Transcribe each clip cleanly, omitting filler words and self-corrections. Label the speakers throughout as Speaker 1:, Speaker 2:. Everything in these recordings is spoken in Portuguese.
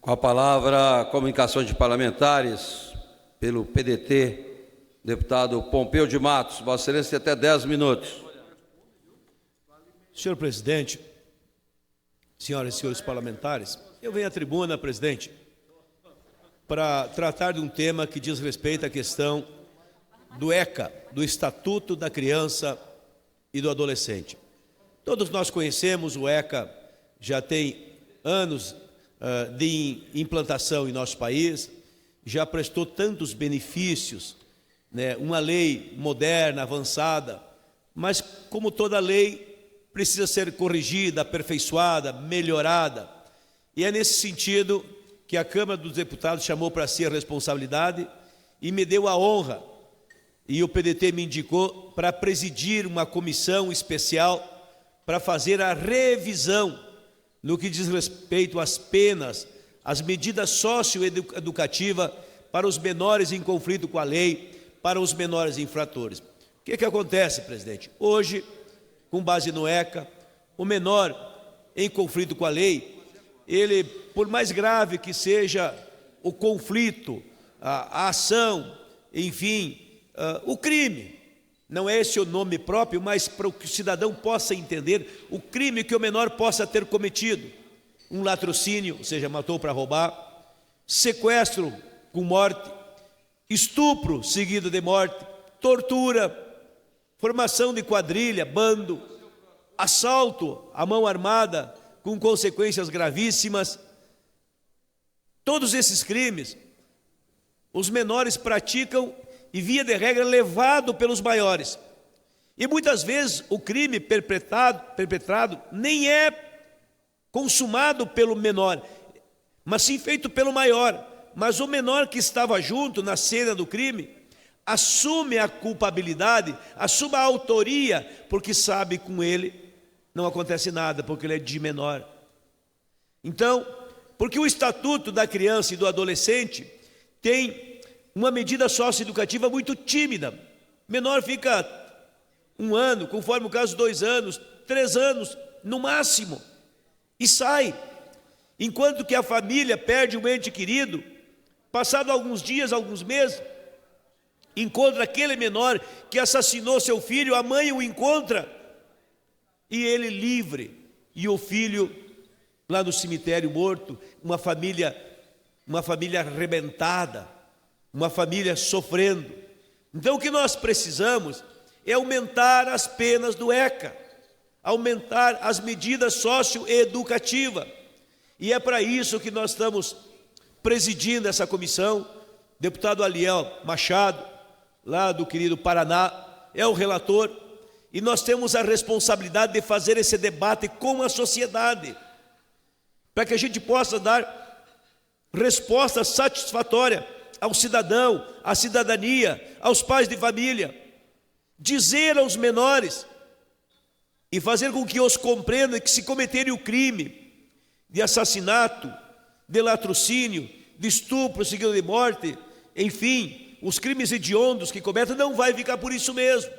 Speaker 1: Com a palavra, comunicações de parlamentares, pelo PDT, deputado Pompeu de Matos. Vossa Excelência, até 10 minutos.
Speaker 2: Senhor presidente, senhoras e senhores parlamentares, eu venho à tribuna, presidente, para tratar de um tema que diz respeito à questão do ECA, do Estatuto da Criança e do Adolescente. Todos nós conhecemos o ECA, já tem anos de implantação em nosso país, já prestou tantos benefícios, né? Uma lei moderna, avançada, mas como toda lei precisa ser corrigida, aperfeiçoada, melhorada. E é nesse sentido que a Câmara dos Deputados chamou para si a responsabilidade e me deu a honra, e o PDT me indicou para presidir uma comissão especial para fazer a revisão no que diz respeito às penas, às medidas socioeducativas para os menores em conflito com a lei, para os menores infratores. O que acontece, presidente? Hoje, com base no ECA, o menor em conflito com a lei, ele, por mais grave que seja o conflito, a ação, enfim, o crime, não é esse o nome próprio, mas para que o cidadão possa entender o crime que o menor possa ter cometido. Um latrocínio, ou seja, matou para roubar, sequestro com morte, estupro seguido de morte, tortura, formação de quadrilha, bando, assalto à mão armada com consequências gravíssimas. Todos esses crimes, os menores praticam e, via de regra, levado pelos maiores. E muitas vezes o crime perpetrado nem é consumado pelo menor, mas sim feito pelo maior. Mas o menor que estava junto na cena do crime assume a culpabilidade, assume a autoria, porque sabe que com ele não acontece nada, porque ele é de menor. Então, porque o Estatuto da Criança e do Adolescente tem uma medida socioeducativa muito tímida. Menor fica 1 ano, conforme o caso 2 anos, 3 anos, no máximo, e sai. Enquanto que a família perde um ente querido, passado alguns dias, alguns meses, encontra aquele menor que assassinou seu filho, a mãe o encontra, e ele livre, e o filho lá no cemitério morto, uma família arrebentada, uma família sofrendo. Então o que nós precisamos é aumentar as penas do ECA, aumentar as medidas socioeducativas, e é para isso que nós estamos presidindo essa comissão. Deputado Aliel Machado, lá do querido Paraná, é o relator, e nós temos a responsabilidade de fazer esse debate com a sociedade, para que a gente possa dar resposta satisfatória ao cidadão, à cidadania, aos pais de família, dizer aos menores e fazer com que os compreendam que, se cometerem o crime de assassinato, de latrocínio, de estupro seguido de morte, enfim, os crimes hediondos que cometem, não vai ficar por isso mesmo.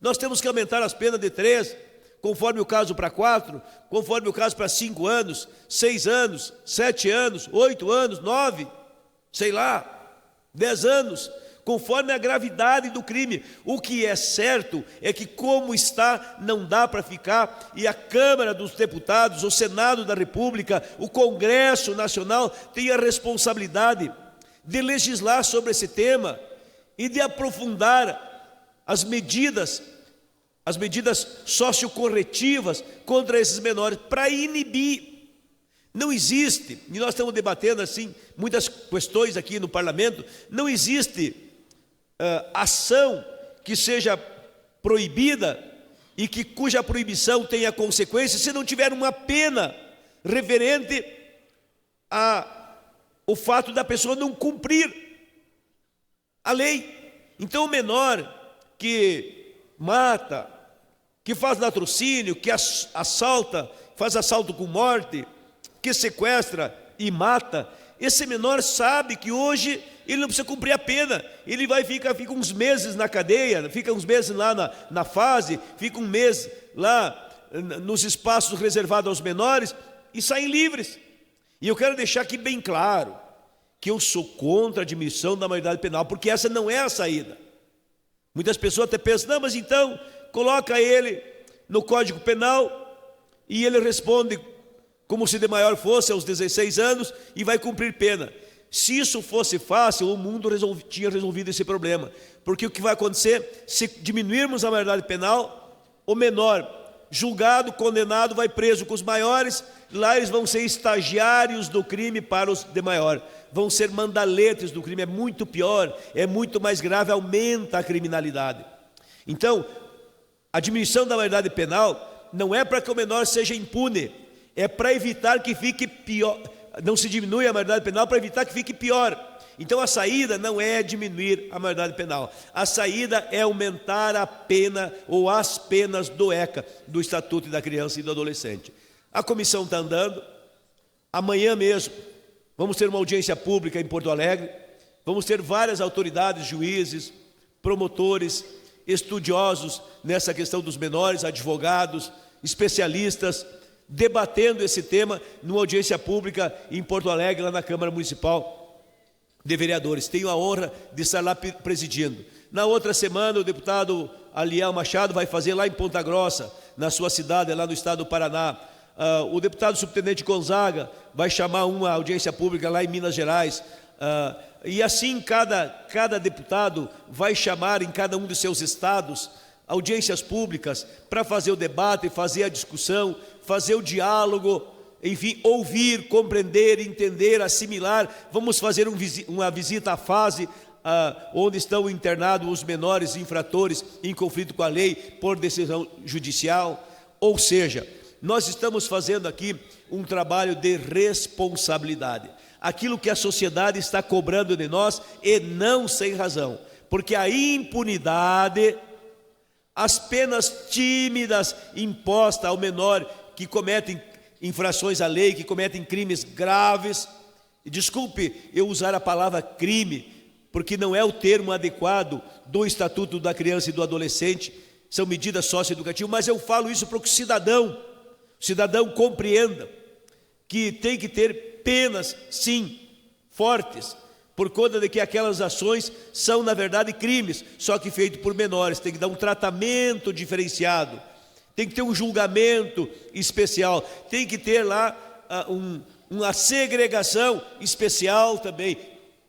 Speaker 2: Nós temos que aumentar as penas de 3, conforme o caso para 4, conforme o caso para 5 anos, 6 anos, 7 anos, 8 anos, 9, sei lá, 10 anos, conforme a gravidade do crime. O que é certo é que, como está, não dá para ficar, e a Câmara dos Deputados, o Senado da República, o Congresso Nacional tem a responsabilidade de legislar sobre esse tema e de aprofundar as medidas sociocorretivas contra esses menores, para inibir. Não existe, e nós estamos debatendo assim muitas questões aqui no parlamento, não existe ação que seja proibida e cuja proibição tenha consequências se não tiver uma pena referente ao fato da pessoa não cumprir a lei. Então o menor que mata, que faz latrocínio, que assalta, faz assalto com morte, que sequestra e mata, esse menor sabe que hoje ele não precisa cumprir a pena, ele fica uns meses na cadeia, fica uns meses lá na fase, fica um mês lá nos espaços reservados aos menores e saem livres. E eu quero deixar aqui bem claro que eu sou contra a diminuição da maioridade penal, porque essa não é a saída. Muitas pessoas até pensam, não, mas então coloca ele no Código Penal e ele responde como se de maior fosse aos 16 anos e vai cumprir pena. Se isso fosse fácil, o mundo tinha resolvido esse problema. Porque o que vai acontecer, se diminuirmos a maioridade penal, o menor julgado, condenado, vai preso com os maiores, lá eles vão ser estagiários do crime para os de maior, vão ser mandaletes do crime, é muito pior, é muito mais grave, aumenta a criminalidade. Então, a diminuição da maioridade penal não é para que o menor seja impune, é para evitar que fique pior, não se diminui a maioridade penal para evitar que fique pior. Então a saída não é diminuir a maioridade penal, a saída é aumentar a pena ou as penas do ECA, do Estatuto da Criança e do Adolescente. A comissão está andando, amanhã mesmo vamos ter uma audiência pública em Porto Alegre, vamos ter várias autoridades, juízes, promotores, estudiosos nessa questão dos menores, advogados, especialistas, debatendo esse tema numa audiência pública em Porto Alegre, lá na Câmara Municipal de Vereadores. Tenho a honra de estar lá presidindo. Na outra semana, o deputado Aliel Machado vai fazer lá em Ponta Grossa, na sua cidade, lá no estado do Paraná. O deputado subtenente Gonzaga vai chamar uma audiência pública lá em Minas Gerais. E assim cada deputado vai chamar em cada um dos seus estados audiências públicas para fazer o debate, fazer a discussão, fazer o diálogo, enfim, ouvir, compreender, entender, assimilar. Vamos fazer uma visita à fase onde estão internados os menores infratores em conflito com a lei por decisão judicial. Ou seja, nós estamos fazendo aqui um trabalho de responsabilidade. Aquilo que a sociedade está cobrando de nós, e não sem razão, porque a impunidade, as penas tímidas impostas ao menor que cometem infrações à lei, que cometem crimes graves. E desculpe eu usar a palavra crime, porque não é o termo adequado do Estatuto da Criança e do Adolescente, são medidas socioeducativas, mas eu falo isso para que o cidadão compreenda que tem que ter penas, sim, fortes, por conta de que aquelas ações são, na verdade, crimes, só que feito por menores. Tem que dar um tratamento diferenciado, tem que ter um julgamento especial, tem que ter lá uma segregação especial também.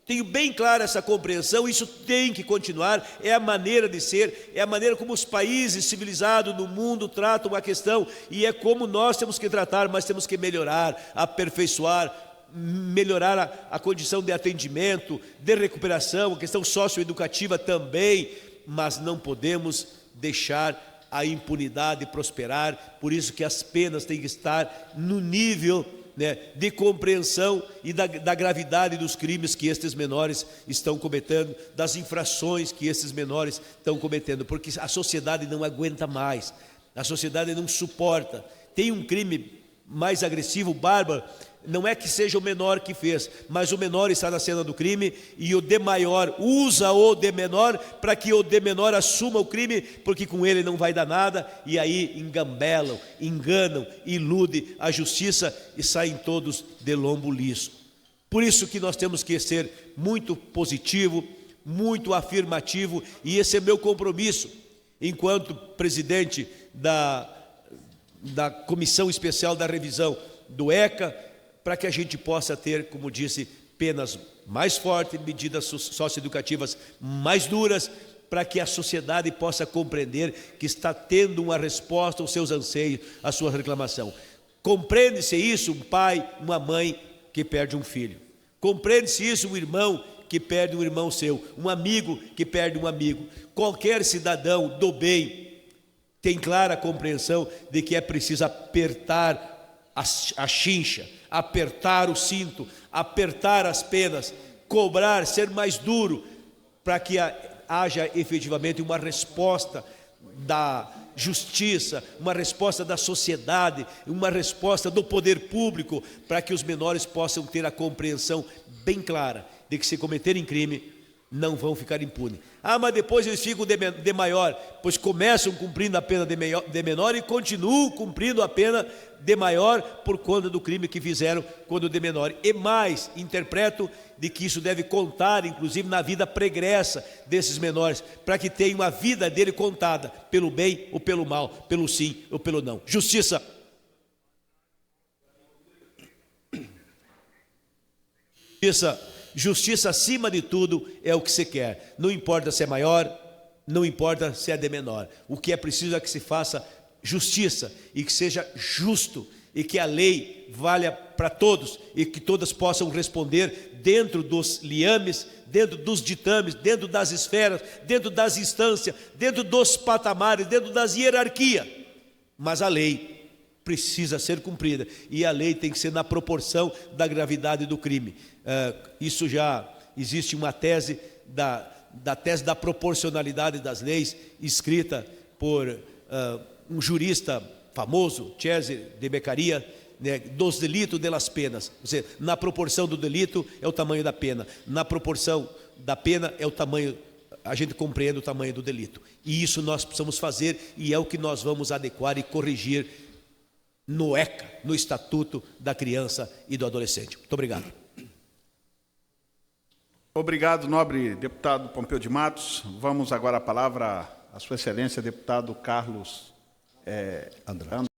Speaker 2: Tenho bem clara essa compreensão, isso tem que continuar, é a maneira de ser, é a maneira como os países civilizados no mundo tratam a questão, e é como nós temos que tratar, mas temos que melhorar, aperfeiçoar, melhorar a condição de atendimento, de recuperação, a questão socioeducativa também, mas não podemos deixar a impunidade prosperar. Por isso que as penas têm que estar no nível, né, de compreensão e da gravidade dos crimes que estes menores estão cometendo, das infrações que esses menores estão cometendo, porque a sociedade não aguenta mais, a sociedade não suporta. Tem um crime mais agressivo, bárbaro, não é que seja o menor que fez, mas o menor está na cena do crime e o de maior usa o de menor para que o de menor assuma o crime, porque com ele não vai dar nada, e aí engambelam, enganam, iludem a justiça e saem todos de lombo liso. Por isso que nós temos que ser muito positivo, muito afirmativo, e esse é meu compromisso enquanto presidente da Comissão Especial da Revisão do ECA, para que a gente possa ter, como disse, penas mais fortes, medidas socioeducativas mais duras, para que a sociedade possa compreender que está tendo uma resposta aos seus anseios, à sua reclamação. Compreende-se isso um pai, uma mãe que perde um filho. Compreende-se isso um irmão que perde um irmão seu, um amigo que perde um amigo. Qualquer cidadão do bem tem clara compreensão de que é preciso apertar a chincha, apertar o cinto, apertar as penas, cobrar, ser mais duro, para que haja efetivamente uma resposta da justiça, uma resposta da sociedade, uma resposta do poder público, para que os menores possam ter a compreensão bem clara de que, se cometerem crime, não vão ficar impunes. Ah, mas depois eles ficam de maior, pois começam cumprindo a pena de menor e continuam cumprindo a pena de maior por conta do crime que fizeram quando de menor. E mais, interpreto de que isso deve contar, inclusive, na vida pregressa desses menores, para que tenham a vida dele contada, pelo bem ou pelo mal, pelo sim ou pelo não. Justiça. Justiça acima de tudo é o que se quer. Não importa se é maior, não importa se é de menor. O que é preciso é que se faça justiça e que seja justo e que a lei valha para todos e que todas possam responder dentro dos liames, dentro dos ditames, dentro das esferas, dentro das instâncias, dentro dos patamares, dentro das hierarquias. Mas a lei precisa ser cumprida e a lei tem que ser na proporção da gravidade do crime. Isso já existe uma tese da tese da proporcionalidade das leis, escrita por um jurista famoso, Cesare de Beccaria, né, dos delitos de las penas. Ou seja, na proporção do delito é o tamanho da pena, na proporção da pena é o tamanho, a gente compreende o tamanho do delito. E isso nós precisamos fazer e é o que nós vamos adequar e corrigir no ECA, no Estatuto da Criança e do Adolescente. Muito obrigado.
Speaker 3: Obrigado, nobre deputado Pompeu de Matos. Vamos agora a palavra à sua excelência, deputado Carlos Andrade.